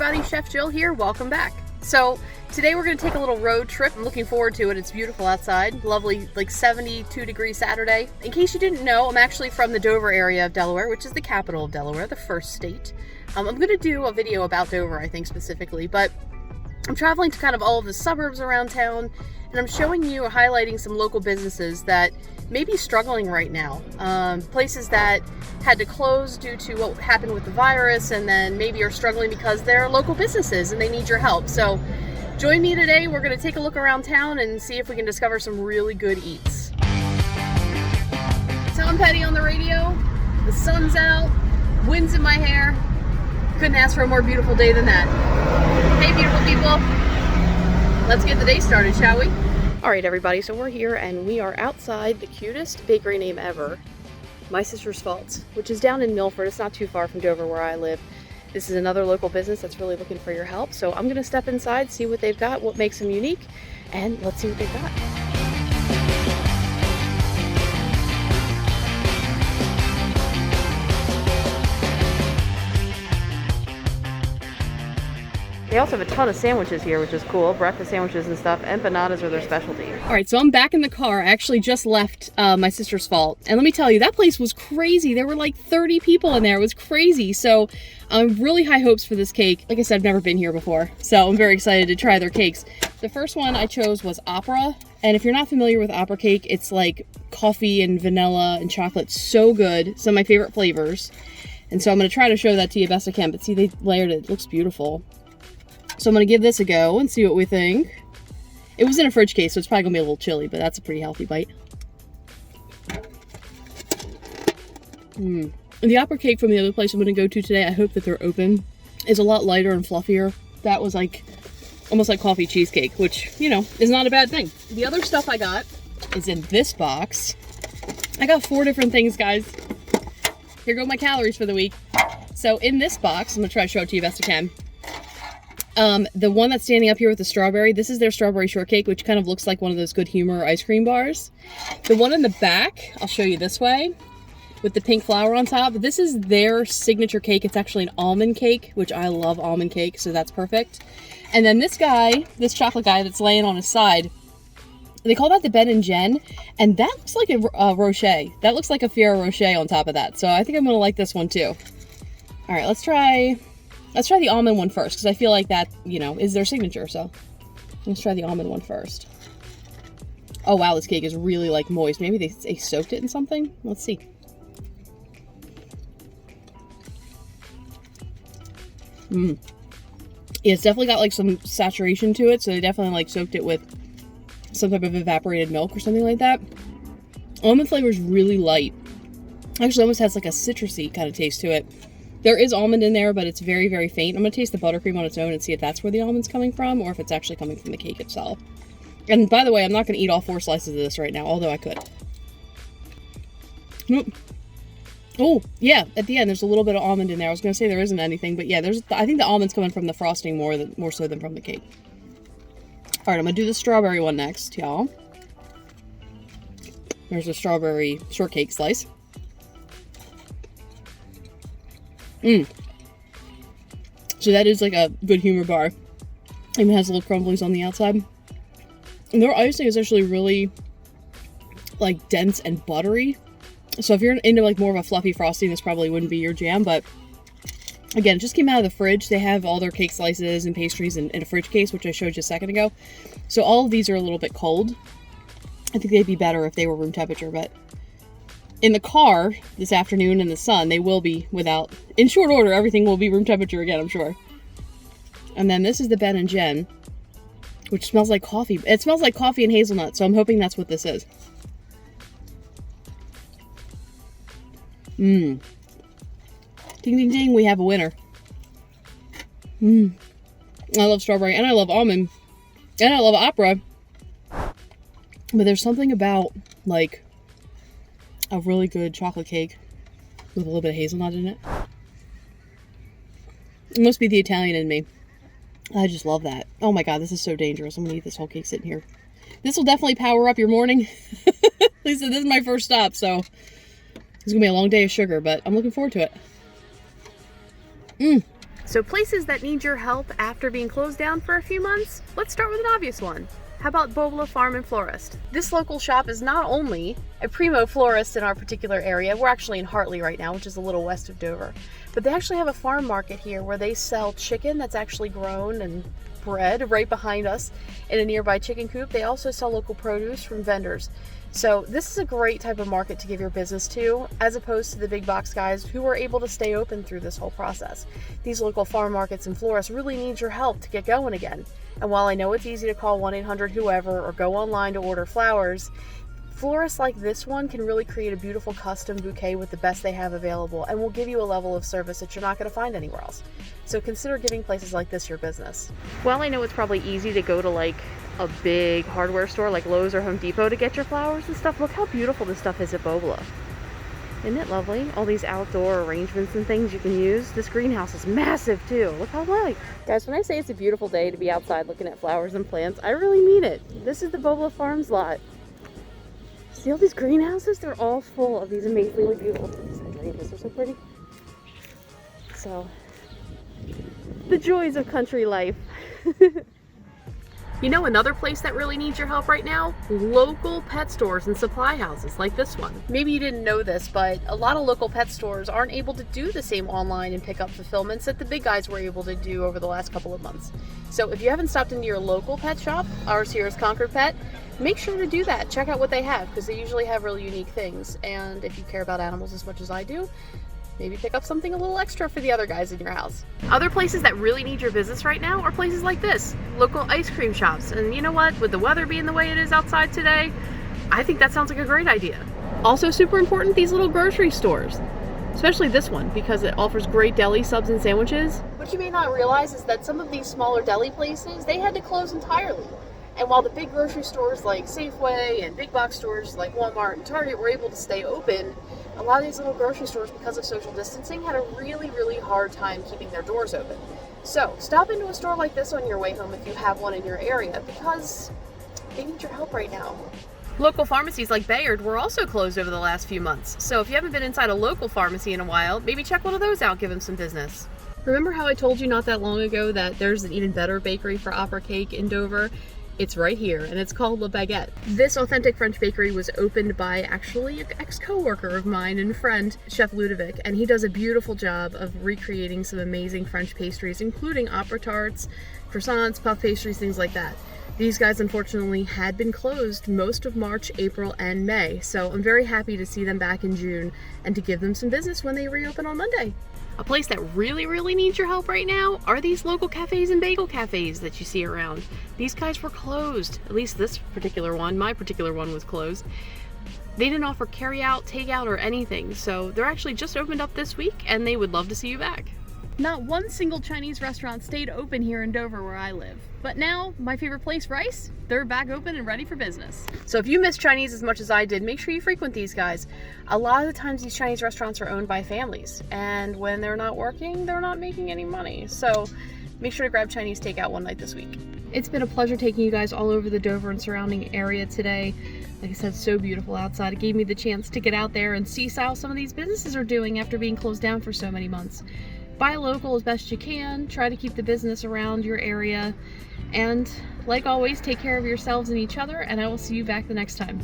everybody, Chef Jill here, welcome back. So today we're going to take a little road trip. I'm looking forward to it. It's beautiful outside, lovely, like 72 degree Saturday. In case you didn't know, I'm actually from the Dover area of Delaware, which is the capital of Delaware, the first state. I'm going to do a video about Dover, I think specifically, but I'm traveling to kind of all of the suburbs around town, and I'm showing you, highlighting some local businesses that may be struggling right now. Places that had to close due to what happened with the virus, and then maybe are struggling because they're local businesses and they need your help. So join me today. We're going to take a look around town and see if we can discover some really good eats. Tom Petty on the radio, the sun's out, wind's in my hair. Couldn't ask for a more beautiful day than that. Hey beautiful people, let's get the day started, shall we? All right everybody, so we're here and we are outside the cutest bakery name ever, My Sister's Fault, which is down in Milford. It's not too far from Dover where I live. This is another local business that's really looking for your help. So I'm gonna step inside, see what they've got, what makes them unique, and let's see what they've got. They also have a ton of sandwiches here, which is cool. Breakfast sandwiches and stuff. Empanadas are their specialty. All right, so I'm back in the car. I actually just left My Sister's Fault. And let me tell you, that place was crazy. There were like 30 people in there. It was crazy. So really high hopes for this cake. Like I said, I've never been here before, so I'm very excited to try their cakes. The first one I chose was Opera. And if you're not familiar with Opera cake, it's like coffee and vanilla and chocolate. So good. Some of my favorite flavors. And so I'm going to try to show that to you best I can. But see, they layered it. It looks beautiful. So I'm going to give this a go and see what we think. It was in a fridge case, so it's probably going to be a little chilly, but that's a pretty healthy bite. And the Opera cake from the other place I'm going to go to today, I hope that they're open, is a lot lighter and fluffier. That was like almost like coffee cheesecake, which, you know, is not a bad thing. The other stuff I got is in this box. I got 4 different things, guys. Here go my calories for the week. So in this box, I'm going to try to show it to you best I can. The one that's standing up here with the strawberry, this is their strawberry shortcake, which kind of looks like one of those Good Humor ice cream bars. The one in the back, I'll show you this way, with the pink flower on top. This is their signature cake. It's actually an almond cake, which I love almond cake, so that's perfect. And then this guy, this chocolate guy that's laying on his side, they call that the Ben and Jen, and that looks like a Rocher. That looks like a Ferrero Rocher on top of that, so I think I'm going to like this one too. All right, let's try the almond one first, because I feel like that, you know, is their signature, so let's try the almond one first. Oh wow, this cake is really like moist. Maybe they soaked it in something? Let's see. Yeah, it's definitely got like some saturation to it, so they definitely like soaked it with some type of evaporated milk or something like that. Almond flavor is really light. Actually almost has like a citrusy kind of taste to it. There is almond in there, but it's very, very faint. I'm going to taste the buttercream on its own and see if that's where the almond's coming from, or if it's actually coming from the cake itself. And by the way, I'm not going to eat all 4 slices of this right now, although I could. Nope. Oh, yeah, at the end, there's a little bit of almond in there. I was going to say there isn't anything, but yeah, I think the almond's coming from the frosting more so than from the cake. All right, I'm going to do the strawberry one next, y'all. There's a strawberry shortcake slice. So that is like a Good Humor bar. Even has little crumblies on the outside. And their icing is actually really like dense and buttery. So if you're into like more of a fluffy frosting, this probably wouldn't be your jam. But again, it just came out of the fridge. They have all their cake slices and pastries in a fridge case, which I showed you a second ago. So all of these are a little bit cold. I think they'd be better if they were room temperature, but in the car this afternoon in the sun, they will be in short order, everything will be room temperature again, I'm sure. And then this is the Ben and Jen, which smells like coffee. It smells like coffee and hazelnut, so I'm hoping that's what this is. Ding, ding, ding, we have a winner. I love strawberry, and I love almond, and I love Opera. But there's something about, like, a really good chocolate cake with a little bit of hazelnut in it. It must be the Italian in me. I just love that. Oh my god, this is so dangerous. I'm gonna eat this whole cake sitting here. This will definitely power up your morning. Lisa, this is my first stop, so it's gonna be a long day of sugar, but I'm looking forward to it. So places that need your help after being closed down for a few months? Let's start with an obvious one. How about Bobola Farm and Florist? This local shop is not only a primo florist in our particular area, we're actually in Hartley right now, which is a little west of Dover, but they actually have a farm market here where they sell chicken that's actually grown and bred right behind us in a nearby chicken coop. They also sell local produce from vendors. So this is a great type of market to give your business to, as opposed to the big box guys who were able to stay open through this whole process. These local farm markets and florists really need your help to get going again. And while I know it's easy to call 1-800-whoever or go online to order flowers, florists like this one can really create a beautiful custom bouquet with the best they have available and will give you a level of service that you're not going to find anywhere else. So consider giving places like this your business. While I know it's probably easy to go to like a big hardware store like Lowe's or Home Depot to get your flowers and stuff, look how beautiful this stuff is at Bobola. Isn't it lovely? All these outdoor arrangements and things you can use. This greenhouse is massive too. Look how big. Guys, when I say it's a beautiful day to be outside looking at flowers and plants, I really mean it. This is the Bobola Farms lot. See all these greenhouses? They're all full of these amazingly beautiful things. These are so pretty. So, the joys of country life. You know another place that really needs your help right now? Local pet stores and supply houses like this one. Maybe you didn't know this, but a lot of local pet stores aren't able to do the same online and pickup fulfillments that the big guys were able to do over the last couple of months. So if you haven't stopped into your local pet shop, ours here is Concord Pet, make sure to do that. Check out what they have, because they usually have really unique things. And if you care about animals as much as I do, maybe pick up something a little extra for the other guys in your house. Other places that really need your business right now are places like this, local ice cream shops. And you know what, with the weather being the way it is outside today, I think that sounds like a great idea. Also super important, these little grocery stores, especially this one because it offers great deli subs and sandwiches. What you may not realize is that some of these smaller deli places, they had to close entirely. And while the big grocery stores like Safeway and big box stores like Walmart and Target were able to stay open, a lot of these little grocery stores, because of social distancing, had a really hard time keeping their doors open. So stop into a store like this on your way home if you have one in your area, because they need your help right now. Local pharmacies like Bayard were also closed over the last few months. So if you haven't been inside a local pharmacy in a while, maybe check one of those out, give them some business. Remember how I told you not that long ago that there's an even better bakery for opera cake in Dover? It's right here, and it's called La Baguette. This authentic French bakery was opened by actually an ex-co-worker of mine and friend, Chef Ludovic, and he does a beautiful job of recreating some amazing French pastries, including opera tarts, croissants, puff pastries, things like that. These guys unfortunately had been closed most of March, April, and May, so I'm very happy to see them back in June and to give them some business when they reopen on Monday. A place that really needs your help right now are these local cafes and bagel cafes that you see around. These guys were closed. At least this particular one, my particular one, was closed. They didn't offer carry-out, take-out, or anything, so they're actually just opened up this week, and they would love to see you back. Not one single Chinese restaurant stayed open here in Dover where I live. But now, my favorite place, Rice, they're back open and ready for business. So if you miss Chinese as much as I did, make sure you frequent these guys. A lot of the times these Chinese restaurants are owned by families, and when they're not working, they're not making any money. So make sure to grab Chinese takeout one night this week. It's been a pleasure taking you guys all over the Dover and surrounding area today. Like I said, so beautiful outside. It gave me the chance to get out there and see how some of these businesses are doing after being closed down for so many months. Buy local as best you can, try to keep the business around your area, and like always, take care of yourselves and each other, and I will see you back the next time.